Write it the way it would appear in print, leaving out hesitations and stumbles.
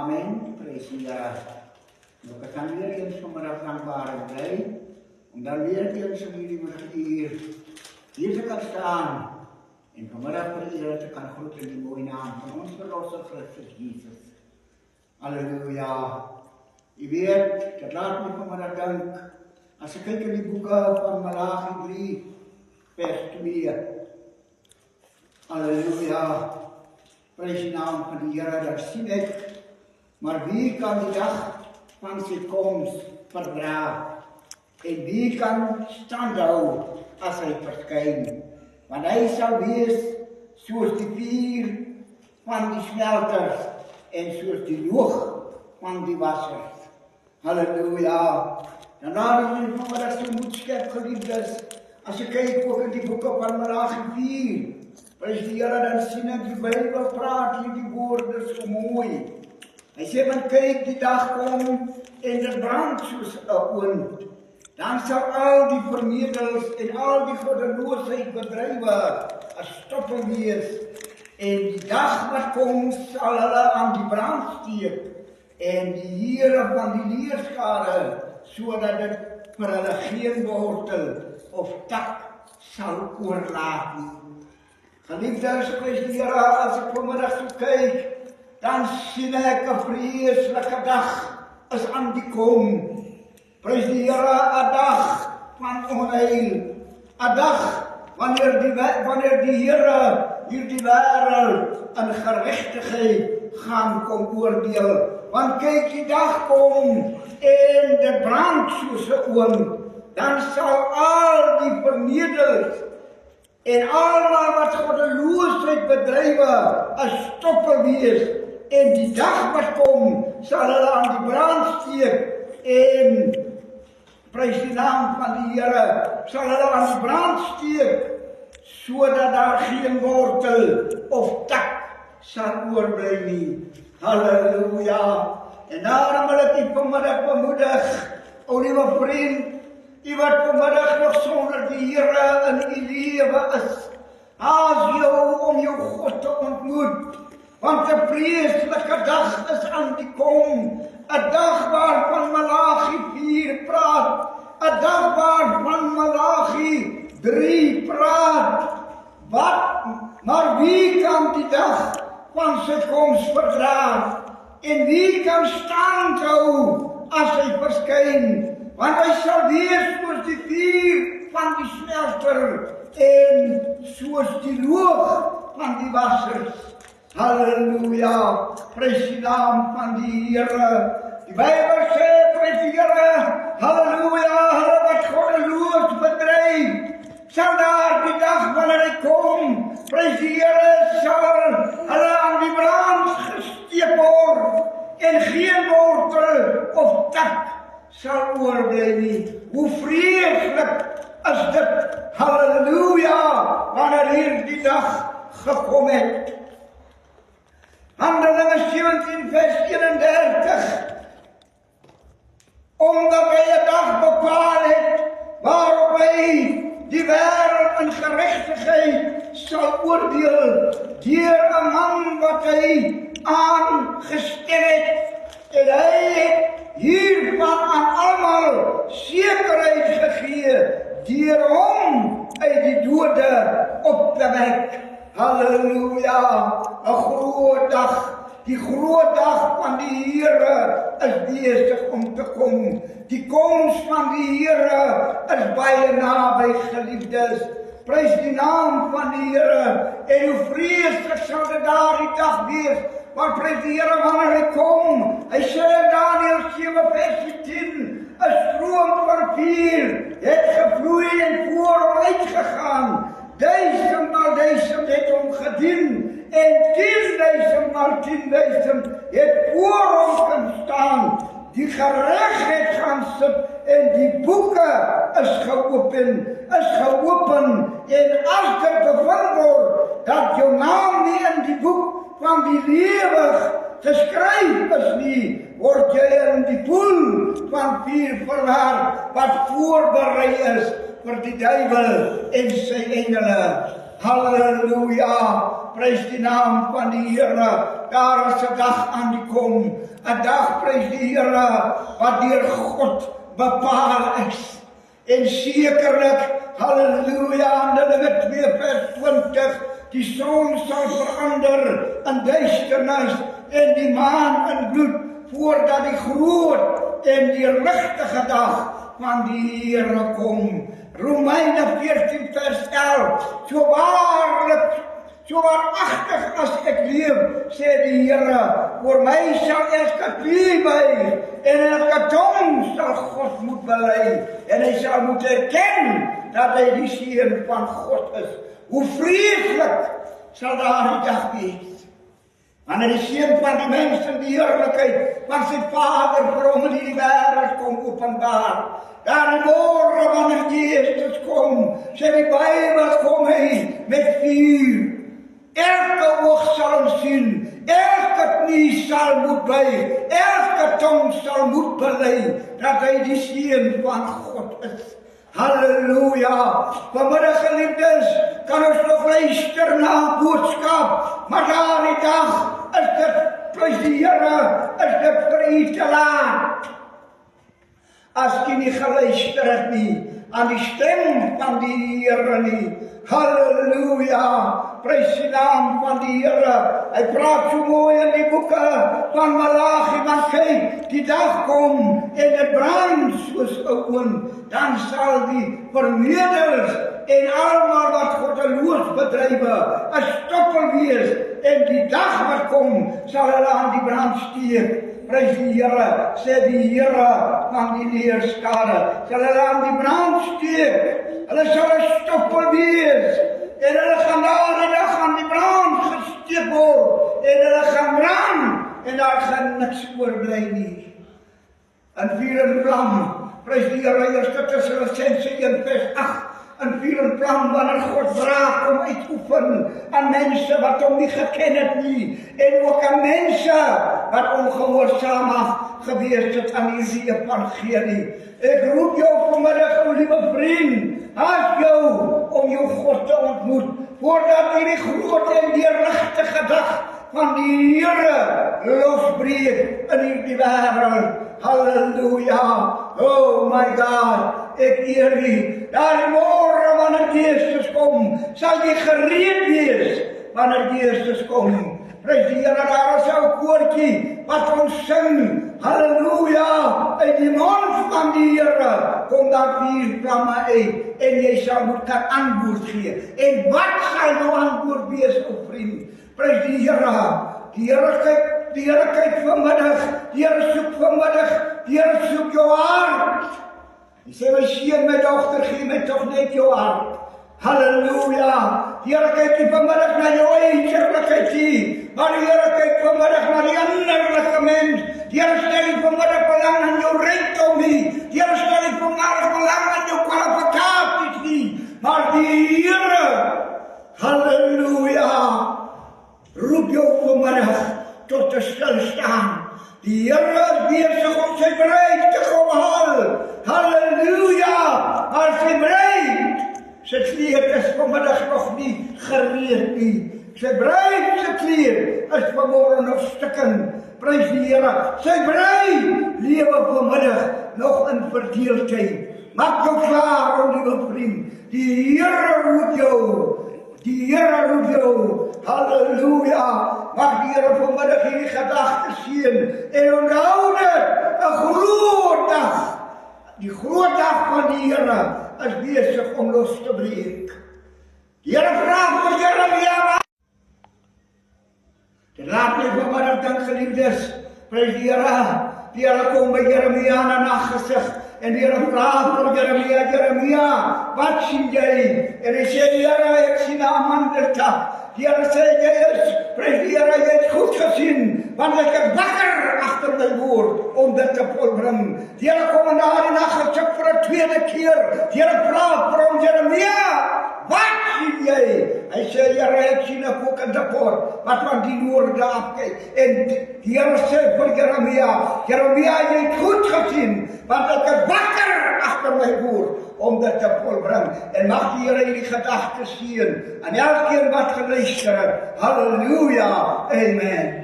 Amen. Prijs die Here. Nou, ek kan weer eens vanmiddag dankbaar en bly, om dan weer eens in hierdie uur hier te kan staan, en vanmiddag vir die Here te kan groet in die mooie naam van ons verlosser Christus Jesus. Halleluja. U weet, dit laat my vanmiddag dink, as ek kyk in die boeke van Malagi 3, vers 2. Halleluja. Prys die naam van die Here, dan sien ek, maar wie kan die dag van sy koms verdra? En wie kan stand hou as hy verskyn? Want hy sal wees soos die vuur van die smelters en soos die loog van die wassers. Halleluja. Dan laat ons vanmiddag so moed skep, geliefdes, as jy kyk ook in die boeke van Malagi 4, prys die Here, dan sien ek die Bybel praat hier die woorde so mooi. Hy sê, want kyk, die dag kom en dit brand soos 'n oond. Dan sal al die vermeerders en al die goddeloosheid bedrywe as stoppel wees. En die dag wat kom sal hulle aan die brand steek. En die Here van die leerskare, sodat dit vir hulle geen wortel of tak sal oorlaat nie. Geliefdes, prys die Here, as ek vanmiddag so kyk, dan sien ek 'n vreeslike dag is aan die kom. Prys die Here, 'n dag van onheil. 'n dag wanneer die Here hierdie wêreld in geregtigheid gaan kom oordeel. Want kyk, die dag kom en dit brand soos 'n oond. Dan sal al die verneders en almal wat goddeloosheid bedrywe as stoppel wees. En die dag wat kom, sal hulle aan die brand steek. En prys die naam van die Here, sal hulle aan die brand steek, sodat daar geen wortel of tak sal oorbly nie. Halleluja. En daarom wil ek u vanmiddag bemoedig, o liewe vriend, u wat vanmiddag nog sonder die Here in u lewe is. Haas jou om jou God te ontmoet. Want 'n vreeslike dag is aan die kom. 'n dag waarvan Malagi 4 praat. 'n dag waarvan Malagi 3 praat. Maar wie kan die dag van sy koms verdra? En wie kan stand hou as hy verskyn? Want hy sal wees soos die vuur van die smelter en soos die loog van die wassers. Halleluja, prys die naam van die Here. Die Bybel sê, prys die Here, halleluja, hulle wat goddeloos bedryf, sal daar die dag wanneer hy kom, prys die Here, sal hulle aan die brand gesteek word, en geen wortel of tak sal oorbly nie. Hoe vreeslik is dit, halleluja, wanneer hierdie dag gekom het. Handelinge 17 vers 31. Omdat hy 'n dag bepaal het, waarop hy die wêreld in geregtigheid sal oordeel, deur 'n man wat hy aangestel het. En hy het hiervan aan almal sekerheid gegee, deur hom uit die dode op te wek. Halleluja, 'n groot dag, die groot dag van die Here is besig om te kom. Die koms van die Here is baie naby, geliefdes. Prys die naam van die Here, en hoe vreeslik sal dit daardie dag wees, want prys die Here wanneer hy kom. Hy sê in Daniël 7 vers 10, 'n stroom van vuur het gevloei en voor hom uitgegaan. 1000 maal 1000 het hom gedien, en 10.000 maal 10.000 het voor hom gaan staan. Die geregtigheid gaan sit, en die boeke is geopen, en as dit bevind word, dat jou naam nie in die boek van die lewe geskryf is nie, word jy in die poel van vuur verlaat, wat voorberei is vir die duiwel en sy engele. Halleluja, prys die naam van die Here. Daar is 'n dag aan die kom, 'n dag, prys die Here, wat deur God bepaal is. En sekerlik, halleluja, Handelinge 2 vers 20, die son sal verander in duisternis en die maan in bloed, voordat die groot en die ligtige dag van die Here kom. Romeine 14 vers 11, so waarlik, so waaragtig as ek leef, sê die Here, voor my sal elke knie buig en elke tong sal God moet bely en hy sal moet erken dat hy die Seun van God is. Hoe vreeslik sal daardie dag wees, wanneer die Seun van die mens in die heerlikheid van sy Vader vir hom in die wêreld kom openbaar. Daar môre wanneer Jesus kom, sê die Bybel, kom hy met vuur. Elke oog sal hom sien, elke knie sal moet buig, elke tong sal moet bely dat hy die Seun van God is. Halleluja! Vanmiddag, geliefdes, kan ons nog luister na 'n boodskap, maar daardie dag is dit, prys die Here, is dit vir u te laat. As u nie geluister het nie aan die stem van die Here nie. Halleluja, prys die naam van die Here. Hy praat so mooi in die boeke van Malagi, want kyk, die dag kom en dit brand soos 'n oond, dan sal die vermeerders en almal wat goddeloos bedrywe 'n stoppel wees, en die dag wat kom, sal hulle aan die brand steek. Prys die Here, sê die Here van die leerskare, sal hulle aan die brand steek. Hulle sal 'n stoppel wees, en hulle gaan daardie dag aan die brand gesteek word, en hulle gaan brand, en daar gaan niks oorbly nie. In vuur en vlam, prys die Here, 1 Tessalonisense 1 vers 8, in vuur en vlam, wanneer God wraak kom uitoefen aan mense wat hom nie geken het nie, en ook aan mense wat ongehoorsaam gewees het aan hierdie evangelie. Ek roep jou vanmiddag, o liewe vriend, haast jou om jou God te ontmoet, voordat hierdie groot en deurligtige dag van die Here losbreek in hierdie wêreld. Halleluja! Oh my God, ek eer U. Daar môre wanneer Jesus kom, sal jy gereed wees wanneer Jesus kom. Prys die Here, daar is 'n koortjie wat ons sing. Halleluja! Uit die mond van die Here kom daar vuur vlamme uit, en jy sal moet kan antwoord gee. En wat sal jou antwoord wees, o vriend? Prys die Here. Die Here kyk vanmiddag, die Here soek vanmiddag, die Here soek jou hart. Hy sê, my seun, my dogter, gee my tog net jou hart. Halleluja! Die Here kyk nie vanmiddag na jou uiterlikheid nie, maar die Here kyk vanmiddag na die innerlike mens. Die Here stel nie vanmiddag belang aan jou rykdom nie, die Here stel nie vanmiddag belang aan jou kwalifikasies nie, maar die Here, halleluja, roep jou vanmiddag tot te stilstaan. Die Here is besig om sy bruid te kom haal. Halleluja! Maar sy bruid, sy kleed is vanmiddag nog nie gereed nie. Sy bruid se kleed is vanmôre nog stukkend. Prys die Here. Sy bruid lewe vanmiddag nog in verdeeldheid. Maak jou klaar, o liewe vriend. Die Here roep jou. Die Here roep jou. Halleluja. Mag die Here vanmiddag hierdie gedagte seën. En onthou dit, 'n groot dag. Die groot dag van die Here is besig om los te breek. Die Here vra vir Jeremia. Dit laat my vanmiddag dink, geliefdes. Prys die Here. Die Here kom by Jeremia in 'n naggesig. En die Here vra vir Jeremia, Jeremia, wat sien jy? En hy sê, Here, ek sien 'n amandeltak. Die Here sê, prys die Here, jy het goed gesien, want ek is wakker agter my woord om dit te volbring. Die Here kom in daardie naggesig vir 'n tweede keer. Die Here vra vir hom, Jeremia, wat sien jy? Hy sê, Here, ek sien 'n kokende pot wat van die noorde afkyk. En die Here sê vir Jeremia, Jeremia, jy het goed gesien, want ek is wakker agter my woord om dit te volbring. En mag die Here hierdie gedagte seën aan elkeen wat geluister het. Halleluja. Amen.